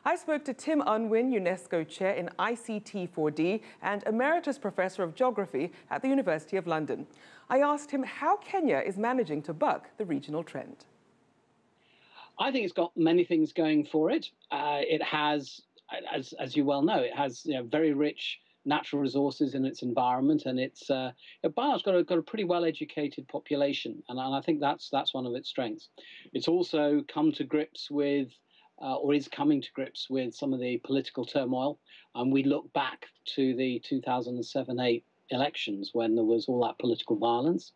I spoke to Tim Unwin, UNESCO Chair in ICT4D and Emeritus Professor of Geography at the University of London. I asked him how Kenya is managing to buck the regional trend. I think it's got many things going for it. It has, as you well know, it has very rich natural resources in its environment, and it's by and large got a pretty well-educated population, and I think that's one of its strengths. It's also come to grips with, or is coming to grips with, some of the political turmoil. And we look back to the 2007-8 elections when there was all that political violence.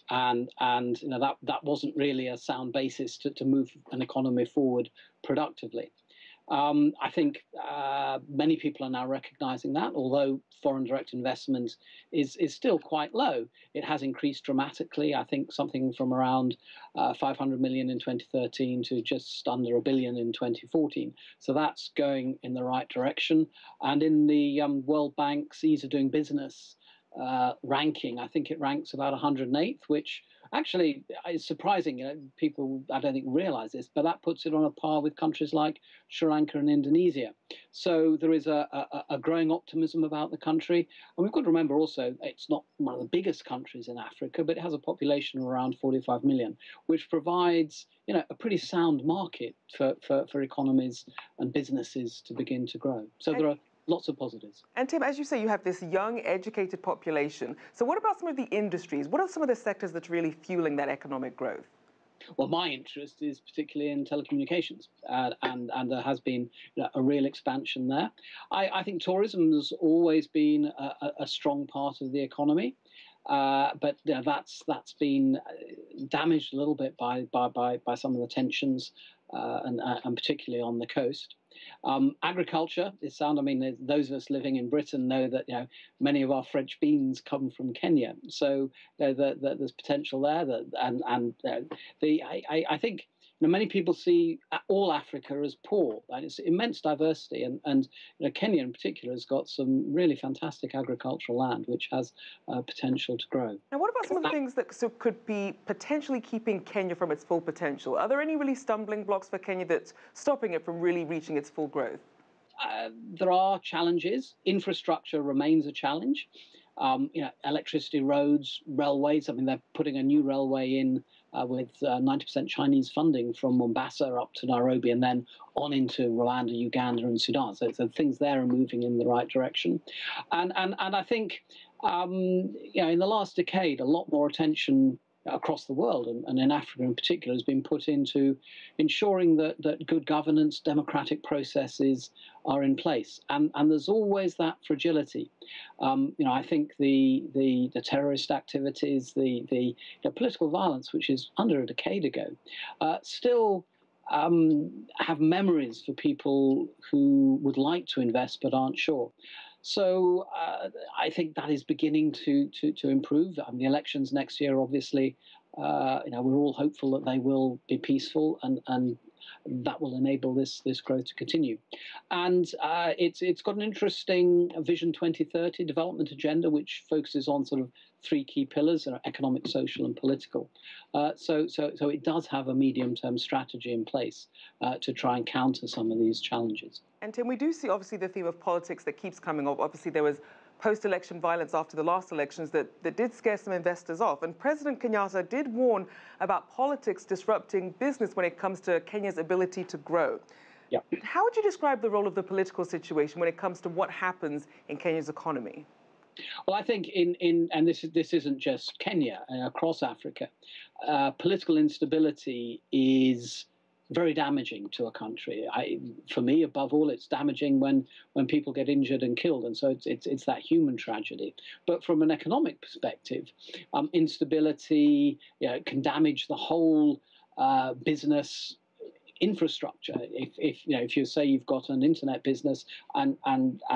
And that wasn't really a sound basis to move an economy forward productively. I think many people are now recognizing that, although foreign direct investment is still quite low. It has increased dramatically. I think something from around 500 million in 2013 to just under $1 billion in 2014. So that's going in the right direction. And in the World Bank's Ease of Doing Business ranking, I think it ranks about 108th, which actually is surprising. People, I don't think, realize this, but that puts it on a par with countries like Sri Lanka and Indonesia. So there is a growing optimism about the country. And we've got to remember also, it's not one of the biggest countries in Africa, but it has a population of around 45 million, which provides a pretty sound market for economies and businesses to begin to grow. So there are lots of positives. And Tim, as you say, you have this young, educated population. So what about some of the industries? What are some of the sectors that's really fueling that economic growth? Well, my interest is particularly in telecommunications, and there has been a real expansion there. I think tourism has always been a strong part of the economy, but that's been damaged a little bit by some of the tensions, and particularly on the coast. Agriculture is sound. I mean, those of us living in Britain know that many of our French beans come from Kenya, so there's potential there. I think many people see all Africa as poor, and it's immense diversity, and Kenya in particular has got some really fantastic agricultural land which has potential to grow. And what about some of the things that could be potentially keeping Kenya from its full potential? Are there any really stumbling blocks for Kenya that's stopping it from really reaching its full growth? There are challenges. Infrastructure remains a challenge. Electricity, roads, railways. I mean, they're putting a new railway in with 90% Chinese funding from Mombasa up to Nairobi and then on into Rwanda, Uganda and Sudan. So things there are moving in the right direction. And I think, in the last decade, a lot more attention across the world and in Africa in particular has been put into ensuring that good governance, democratic processes are in place. And there's always that fragility. I think the terrorist activities, the political violence, which is under a decade ago, still have memories for people who would like to invest but aren't sure. So I think that is beginning to improve. The elections next year, obviously, we're all hopeful that they will be peaceful and that will enable this growth to continue. And it's got an interesting Vision 2030 development agenda, which focuses on sort of 3 key pillars: economic, social, and political. So it does have a medium-term strategy in place to try and counter some of these challenges. And Tim, we do see obviously the theme of politics that keeps coming up. Obviously, there was post-election violence after the last elections that did scare some investors off. And President Kenyatta did warn about politics disrupting business when it comes to Kenya's ability to grow. Yeah. How would you describe the role of the political situation when it comes to what happens in Kenya's economy? Well, I think and this isn't just Kenya, across Africa, political instability is very damaging to a country. For me, above all, it's damaging when people get injured and killed, and so it's that human tragedy. But from an economic perspective, instability can damage the whole business infrastructure. If you say you've got an internet business and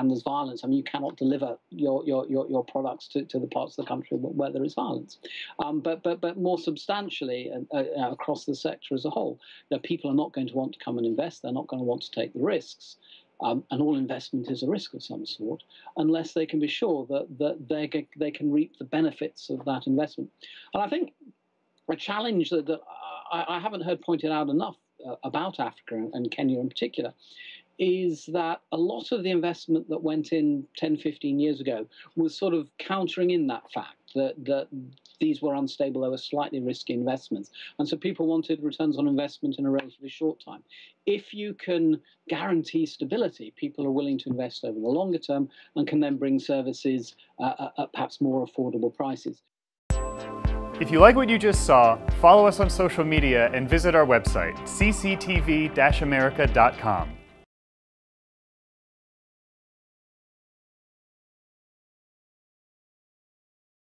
there's violence, I mean, you cannot deliver your products to the parts of the country where there is violence. But more substantially across the sector as a whole, people are not going to want to come and invest. They're not going to want to take the risks. And all investment is a risk of some sort, unless they can be sure that they can reap the benefits of that investment. And I think a challenge that I haven't heard pointed out enough about Africa and Kenya in particular is that a lot of the investment that went in 10, 15 years ago was sort of countering in that fact that these were unstable, they were slightly risky investments. And so people wanted returns on investment in a relatively short time. If you can guarantee stability, people are willing to invest over the longer term and can then bring services at perhaps more affordable prices. If you like what you just saw, follow us on social media and visit our website, cctv-america.com.